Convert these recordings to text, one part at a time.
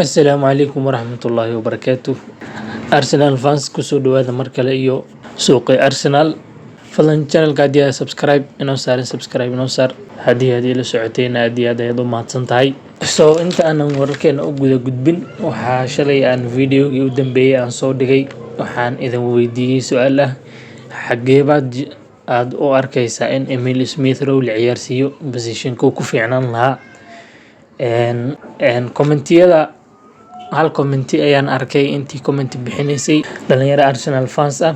Asalaamu calaykum waraxmatullaahi wabarakaatuh. Arsenal fans kusoo dhawaada mar kale iyo suuqi Arsenal. Fadlan channelka haddii aad subscribe inoo saar haddii aad ila socotayna aad iyo aad ayaad u mahadsan tahay. Inta aanan wararkeena u guda gudbin, waxaa shalay aan videogii u dambeeyay aan soo dhigay, waxaan idin weydiiyey su'aal ah xagee baad aad u arkaysaa in Emile Smith Rowe la ciyaarsiiyo position-ka uu ku fiicnaan lahaa. Commentiyada hal commenti ayaan arkay intii comment bixinaysay dhalinyaro Arsenal fans ah.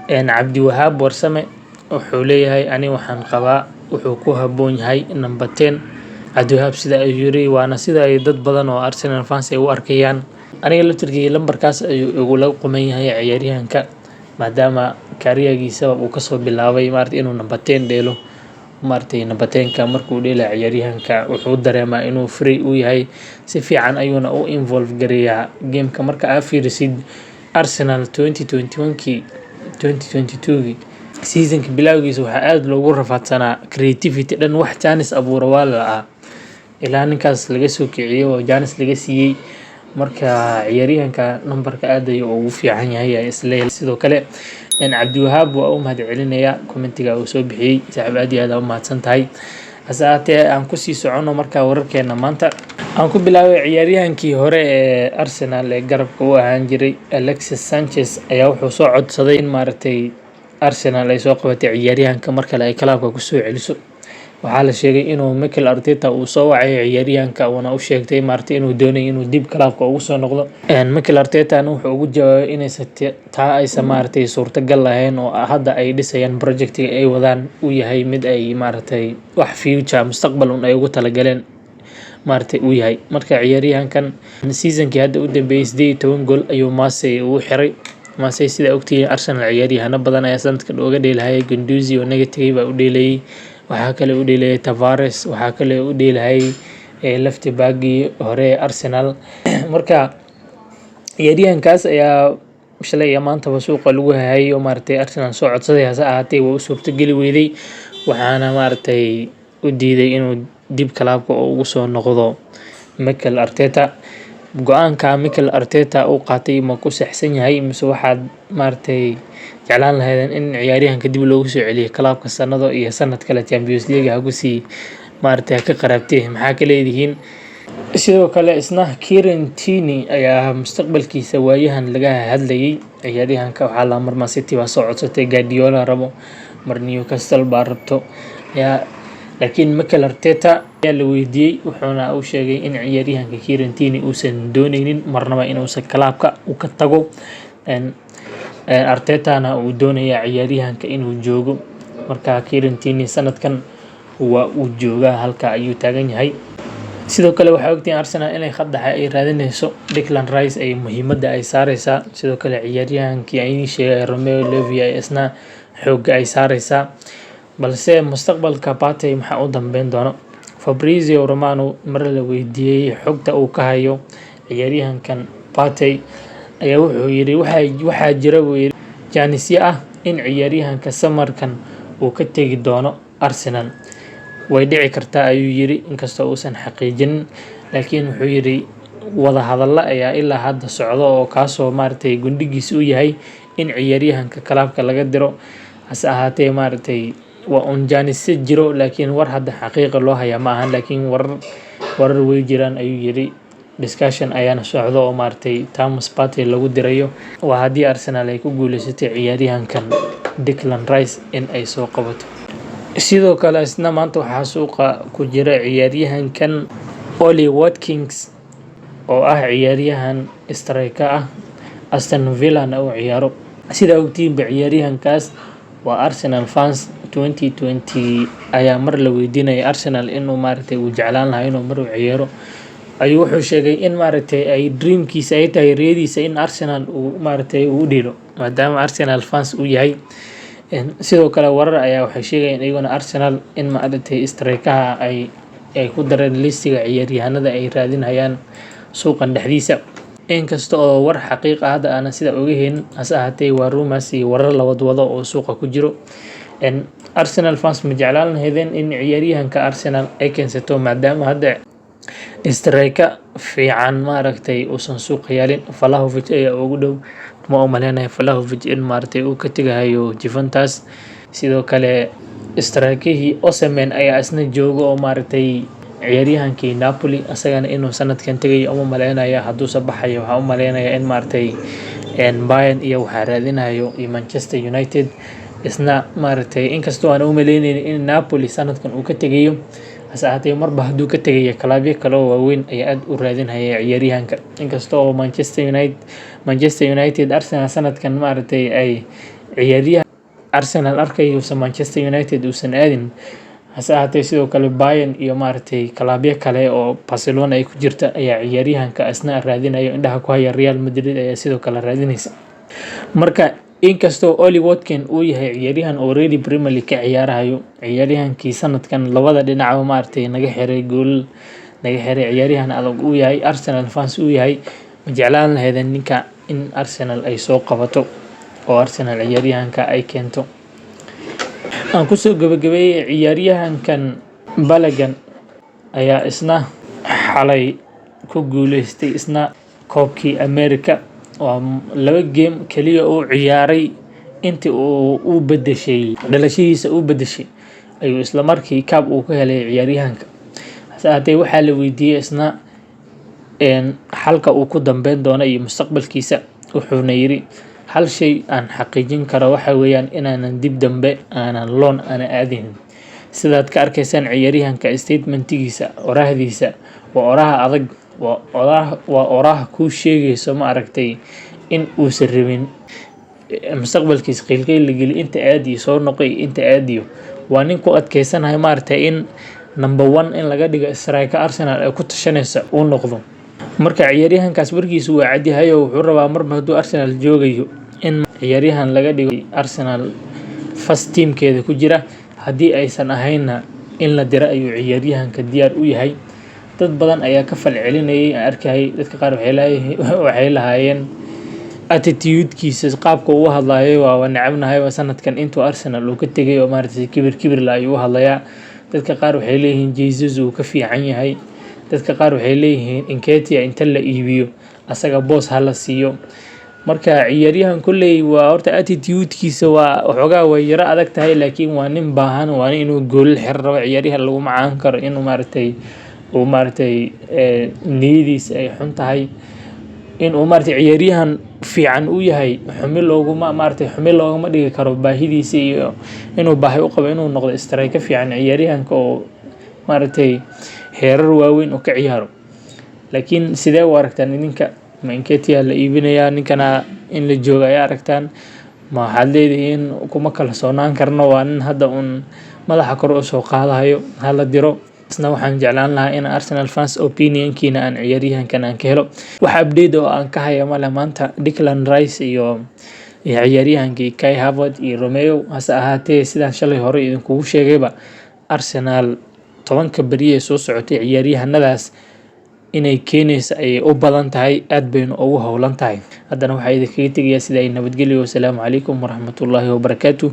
Cabdi Wahaab Warsame wuxuu leeyahay ani waxaan qabaa wuxuu ku habboon yahay number 10. Cabdi Wahaab sida ayuu yiri waana sida ay dad badan oo Arsenal fans ay u arkayaan. Aniga laftirkii lambarkaas ayuu igula quman yahay ciyaaryahanka maadaama career-giisa uu kasoo bilaabay inuu number 10 dheelo. Number 10ka markuu dheelay ciyaaryahanka wuxuu dareemaa inuu free u yahay, si fiican ayuuna u involve gareeyaa game-ka. Marka aad fiirisid Arsenal 2021kii 2022 season-ka bilowgiisa waxaa aad loogu rafaadsanaa creativity dhan, wax chance abuura waa la ilaa ninkaas laga soo kiciyay oo chance laga siiyey. Marka ciyaaryahanka numberka aad ayuu ugu fiican yahay isla sidoo kale Cabdi Wahaab waa u mahadcelinayaa commentiga uu soo bixiyay. Saaxiib aad iyo aad u mahadsan tahay. Hase ahaatee aan ku sii socono marka wararkeena maanta aan ku bilaabay ciyaaryahankii hore ee Arsenal ee garabka u ahaan jiray Alexis Sanchez ayaa wuxuu soo codsaday in Arsenal ay soo qabatay ciyaaryahanka mar kale ay clubka ku soo celiso. Waxaa la sheegay inuu Mikel Arteta uu soo wacay ciyaaryahanka una u sheegtay inuu doonayo inuu dib clubka ugu soo noqdo. Mikel Arteta wuxuu ugu jawaabay inaysan taa aysan suurtagal lahayn oo hadda ay dhisayaan project-ka ay wadaan uu yahay mid ay wax future mustaqbal ay ugu talagaleen uu yahay. Marka ciyaaryahankan season-kii hadda u dambeeyay 18 gool ayuu Marseille ugu xiray. Marseille sida ogtihiin Arsenal ciyaaryahano badan ayaa sanadkan uga dheelahayay. Guendouzi oo negative baa u dheelayay, waxaa kale u dheelayay Tavares, waxaa kale u dheelayay left back-gii hore ee Arsenal. Marka ciyaaryahankaas ayaa shalay iyo maantaba suuqa lagu hayay oo Arsenal soo codsaday. Hase ahaatee waa u suurtageli weyday, waxaana u diiday inuu dib clubka ugu soo noqdo Mikel Arteta. Go'aanka Mikel Arteta uu qaatay ma ku saxsan yahay mise waxaad jeclaan lahaydeen in ciyaaryahanka dib loogu soo celiyo clubka sanado iyo sanad kale Champions League ha ku sii ka qarabtay, maxaa ka leedihiin? Sidoo kale isna Kieran Tierney ayaa mustaqbalkiisa waayahan laga hadlayay. Ciyaaryahanka waxaa la Man City baa soo codsatay, Guardiola rabo, mar Newcastle baa rabto, laakiin Mikel Arteta ayaa la weydiiyey wuxuuna u sheegay in ciyaaryahanka Kieran Tierney uusan dooneynin marnaba inuusan clubka u ka tago. Artetana uu doonaya ciyaaryahanka inuu joogo. Marka Kieran Tierney sanadkan waa uu joogaa, halka ayuu taagan yahay. Sidoo kale waxaa ogtihiin Arsenal inay khad dhexe ay raadinayso, Declan Rice ay muhiimadda ay saaraysaa. Sidoo kale ciyaaryahankii ay sheegay Romeo Lavia isna xoogga ay saaraysaa, balse mustaqbalka Partey maxaa u dambeyn doono. Fabrizio Romano mar la weydiiyey xogta uu ka hayo ciyaaryahankan Partey ayaa wuxuu yiri waxaa jira jaanisyo ah in ciyaaryahanka samarkan uu ka tegi doono Arsenal. Way dhici kartaa ayuu yiri, inkastoo uusan xaqiijinin, laakiin wuxuu yiri wada hadalla ayaa ilaa hadda socdo oo kaasoo gundigiisa u yahay in ciyaaryahanka clubka laga diro. Hase ahaatee waa un jaanisyo jiro, laakiin war hadda xaqiiqa loo hayaa ma ahan, laakiin warar way jiraan ayuu yiri. Discussion ayaana socdo oo Thomas Partey lagu dirayo. Waa haddii Arsenal ay ku guuleysatay ciyaaryahankan Declan Rice in ay soo qabato. Sidoo kale isna maanta waxaa suuqa ku jira ciyaaryahankan Oli Watkins oo ah ciyaaryahan striker ah, Aston Villa u ciyaaro. Sida ogtihiin ciyaaryahankaas waa Arsenal fans 2020 ayaa mar la weydiinayay Arsenal inuu uu jeclaan lahaa inuu mar u ciyaaro. Ayuu wuxuu sheegay in ay dreamkiisa ay tahay riyadiisa in Arsenal uu u dhilo maadaama Arsenal fans uu yahay. Sidoo kale warar ayaa waxay sheegayaan iyaguna Arsenal in striker ay ku dareen listiga ciyaaryahanada ay raadinayaan suuqan dhexdiisa. Inkasta oo war xaqiiq ah hadda aan sida oga helin, hase ahaatee waa rumors iyo warar la wado oo suuqa ku jiro. Arsenal fans ma jeclaan lahaydeen in ciyaaryahanka Arsenal ay keensato maadaama hadda striker fiican maaragtay uusan suuqa yaalin. Vlahovic ayaa ugu dhow, ma u maleynayo Vlahovic in maaragtay uu ka tegayo Juventus. Sidoo kale strikerhii Osimhen ayaa isna jooga oo maaragtay ciyaaryahankii Napoli asagana inuu sanadkan tegayo uma maleynayo. Hadduuse baxayo waxaa u maleynayaa in maaragtay Bayern iyo waxaa raadinayo iyo Manchester United. Isna maaragtay inkastoo aan u maleynaynin in Napoli sanadkan uu ka tegayo, hase ahaatee marba hadduu ka tegayo kalaabyo kale oo waaweyn ayaa aad u raadinaya ciyaaryahanka. Inkastoo Manchester United Arsenal sanadkan maaragtay ay ciyaaryahan Arsenal arkayuusan Manchester United uusan aadin, hase ahaatee sidoo kale Bayern iyo maaragtay kalaabyo kale oo Barcelona ay ku jirta ayaa ciyaaryahanka isna raadinayo. Indhaha ku haya Real Madrid ayaa sidoo kale raadinaysa. Marka inkastoo Oli Watkins uu yahay ciyaaryahan already Premier League ka ciyaarayo, ciyaaryahankii sanadkan labada dhinacba maaragtay naga xiray gool, naga xiray ciyaaryahan adag uu yahay, Arsenal fans uu yahay, ma jeclaan lahaydeen ninka in Arsenal ay soo qabato oo Arsenal ciyaaryahanka ay keento. Aan kusoo gabagabeeyay ciyaaryahankan Balogun ayaa isna xalay ku guuleystay isna koobkii America. Waa 2 game kaliya uu ciyaaray intii uu bedeshay dhalashadiisa uu bedeshay ayuu isla markii kaab uu ka helay ciyaaryahanka. Hase ahaatee waxaa la weydiiyay isna xalka uu ku dambeyn doono iyo mustaqbalkiisa, wuxuuna yiri hal shay aan xaqiijin karo waxa weeyaan inaanan dib dambe aanan loan ana aadin. Sidaad ka arkaysaan ciyaaryahanka statementigiisa orahdiisa waa oraha adag, waa oraha kuu sheegayso maaragtay in uusan rabin mustaqbalkiisa qiilqeyl la geli inta aadiyo soo noqoy inta aadiyo. Waa nin ku adkeysanahay maaragtay in number 1 in laga dhigo striker Arsenal ay ku tashanaysa uu noqdo. Marka ciyaaryahankaas warkiisu waa cadyahay oo wuxuu rabaa marba hadduu Arsenal joogayo in ciyaaryahan laga dhigo Arsenal first teamkeeda ku jira, haddii aysan ahayna in la diro ayuu ciyaaryahanka diyaar u yahay. Dad badan ayaa ka falcelinayay arkay, dadka qaar waxay lahaayeen attitude-kiisa qaabka uu hadlayo waa necebnahay sanadkan intuu Arsenal uu ka tegay oo maaragtay kibir la ayuu hadlayaa. Dadka qaar waxay leeyihiin Jesus uu ka fiican yahay, dadka qaar waxay leeyihiin Nketiah inta la iibiyo asaga boos hala siiyo. Marka ciyaaryahan kulley waa horta attitude-kiisa waa waxoogaa way yara adag tahay, laakiin waa nin baahan, waa nin inuu gool xir rabo ciyaaryahan lagu macaan karo inuu maaragtay niyadiisa ay xun tahay, inuu maaragtay ciyaaryahan fiican u yahay xumil looguma dhigi karo baahidiisa iyo inuu baahi u qabo inuu noqdo striker fiican ciyaaryahanka oo maaragtay heerar waaweyn oo ka ciyaaro. Laakiin sidee u aragtaan idinka? Ma Nketiah la iibinayaa ninkana in la joogo ay aragtaan? Ma waxaad leedihiin kuma kala soonaan karno, waa nin hadda madaxa kor u soo qaadayo hala diro? Isna waxaan jeclaan lahaa in Arsenal fans opinionkiina aan ciyaaryahankan aan ka helo. Wax update oo aan ka hayo male maanta Declan Rice iyo ciyaaryahankii Kai Havertz iyo Romeo. Hase ahaatee sidaan shalay hore idinkugu sheegayba, Arsenal 10 beri ee soo socotay ciyaaryahanadaas inay keenaysa ay u badan tahay, aad bayna ugu howlan tahay. Haddana waxaa idinkaga tegayaa sida ay nabadgelyo. Wassalaamu calaykum waraxmatullaahi wabarakaatuh.